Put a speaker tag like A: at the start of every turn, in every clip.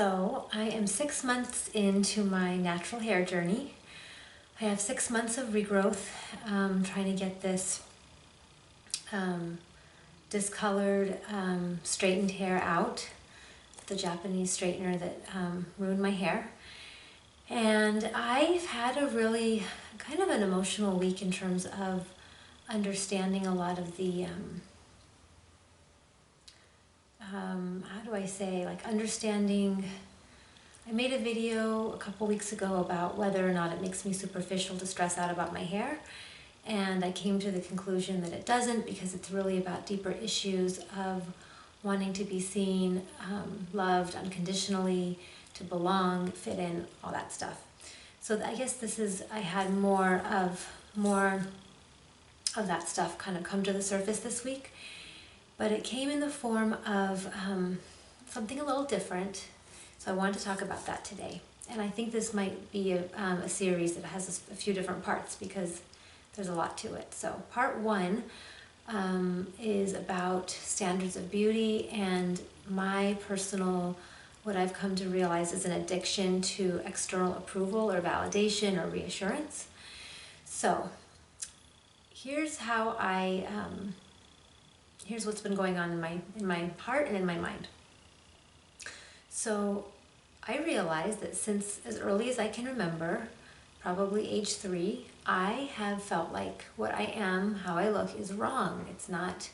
A: So I am 6 months into my natural hair journey. I have 6 months of regrowth, trying to get this discolored, straightened hair out, the Japanese straightener that ruined my hair. And I've had a really kind of an emotional week in terms of understanding a lot of the, how do I say, like understanding. I made a video a couple weeks ago about whether or not it makes me superficial to stress out about my hair. And I came to the conclusion that it doesn't, because it's really about deeper issues of wanting to be seen, loved unconditionally, to belong, fit in, all that stuff. So I guess I had more of that stuff kind of come to the surface this week. But it came in the form of something a little different. So I wanted to talk about that today. And I think this might be a series that has a few different parts because there's a lot to it. So part one is about standards of beauty and my personal, what I've come to realize is an addiction to external approval or validation or reassurance. So here's how here's what's been going on in my heart and in my mind. So I realized that since as early as I can remember, probably age 3, I have felt like what I am, how I look, is wrong. It's not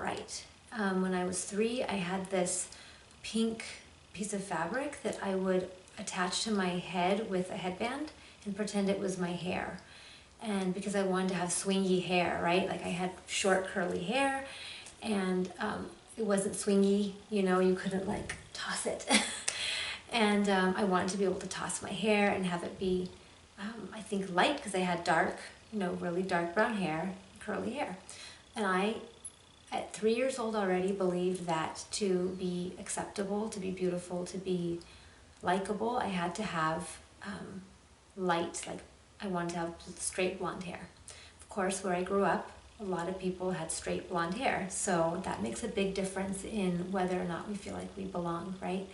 A: right. When I was 3, I had this pink piece of fabric that I would attach to my head with a headband and pretend it was my hair. And because I wanted to have swingy hair, right? Like I had short curly hair and it wasn't swingy, you couldn't like toss it. And I wanted to be able to toss my hair and have it be, I think, light, because I had dark, really dark brown hair, curly hair. And I, at 3 years old already, believed that to be acceptable, to be beautiful, to be likable, I had to have light, like I wanted to have straight blonde hair. Of course, where I grew up, a lot of people had straight blonde hair, so that makes a big difference in whether or not we feel like we belong, right?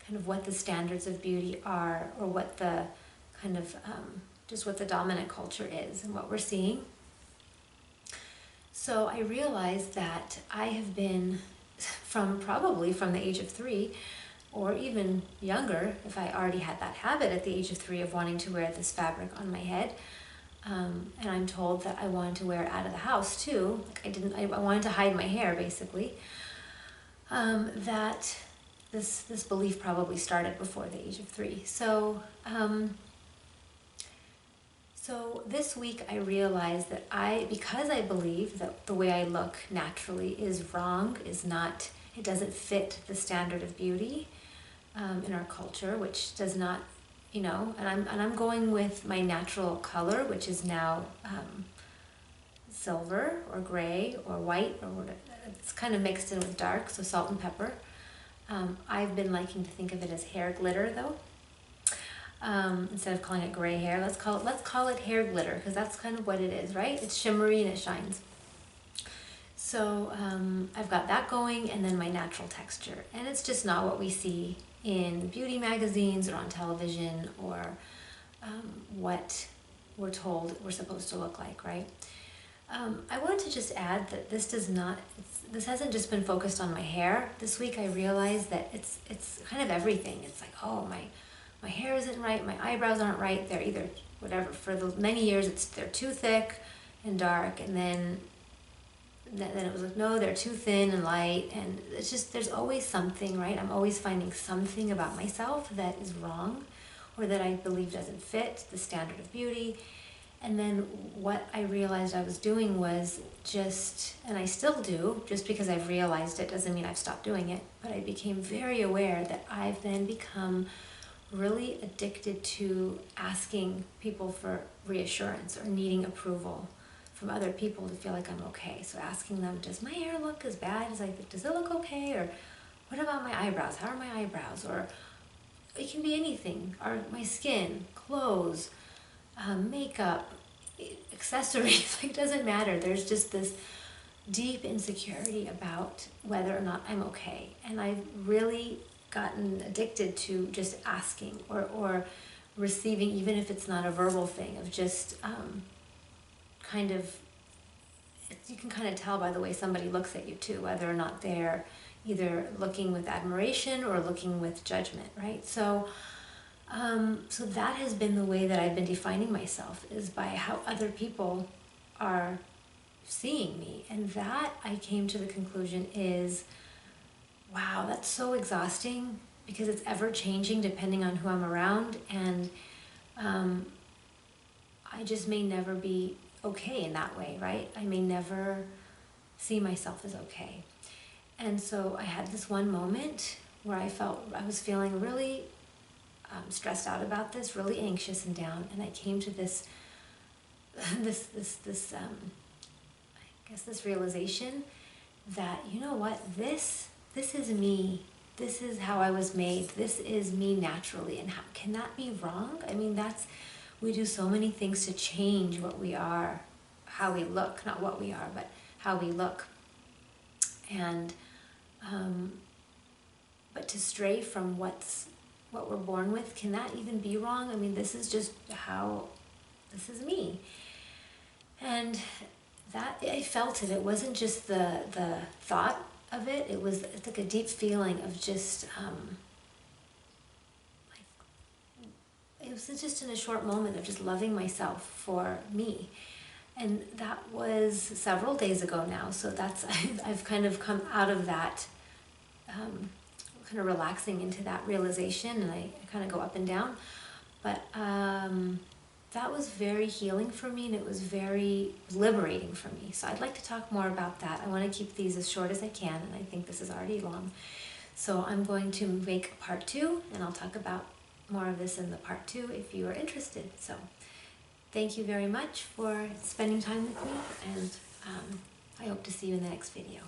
A: Kind of what the standards of beauty are, or what the kind of, just what the dominant culture is and what we're seeing. So I realized that I have been, probably from the age of 3, or even younger, if I already had that habit at the age of 3 of wanting to wear this fabric on my head. And I'm told that I wanted to wear it out of the house too. Like I wanted to hide my hair, basically. That this belief probably started before the age of 3. So this week I realized that because I believe that the way I look naturally is wrong, it doesn't fit the standard of beauty in our culture, which does not, and I'm going with my natural color, which is now silver or gray or white, or whatever. It's kind of mixed in with dark, so salt and pepper. I've been liking to think of it as hair glitter, though. Instead of calling it gray hair, let's call it hair glitter, because that's kind of what it is, right? It's shimmery and it shines. So I've got that going, and then my natural texture, and it's just not what we see in beauty magazines or on television, or what we're told we're supposed to look like, right? I wanted to just add that this hasn't just been focused on my hair. This week I realized that it's kind of everything. It's like, oh, my hair isn't right, my eyebrows aren't right, they're either whatever. For many years they're too thick and dark, and then it was like, no, they're too thin and light, and it's just, there's always something, right? I'm always finding something about myself that is wrong, or that I believe doesn't fit the standard of beauty. And then what I realized I was doing was and I still do, just because I've realized it doesn't mean I've stopped doing it, but I became very aware that I've then become really addicted to asking people for reassurance or needing approval from other people to feel like I'm okay. So asking them, does my hair look as bad as I think? Does it look okay? Or what about my eyebrows? How are my eyebrows? Or it can be anything. Or my skin, clothes, makeup, accessories. Like, it doesn't matter. There's just this deep insecurity about whether or not I'm okay. And I've really gotten addicted to just asking or receiving, even if it's not a verbal thing, of just kind of, you can kind of tell by the way somebody looks at you too, whether or not they're either looking with admiration or looking with judgment, right? So so that has been the way that I've been defining myself, is by how other people are seeing me. And that, I came to the conclusion, is, wow, that's so exhausting, because it's ever changing depending on who I'm around, and I just may never be okay in that way, right? I may never see myself as okay. And so I had this one moment where I was feeling really stressed out about this, really anxious and down, and I came to this this realization that, you know what, this is me. This is how I was made. This is me naturally. And how can that be wrong? I mean, we do so many things to change what we are, how we look, not what we are, but how we look. And but to stray from what we're born with, can that even be wrong? I mean, this is just this is me. And that, I felt it. It wasn't just the thought of it. It's like a deep feeling of just, it was just in a short moment of just loving myself for me. And that was several days ago now. So I've kind of come out of that, kind of relaxing into that realization, and I kind of go up and down. But that was very healing for me, and it was very liberating for me. So I'd like to talk more about that. I want to keep these as short as I can, and I think this is already long. So I'm going to make part 2, and I'll talk about more of this in the part 2 if you are interested. So thank you very much for spending time with me, and I hope to see you in the next video.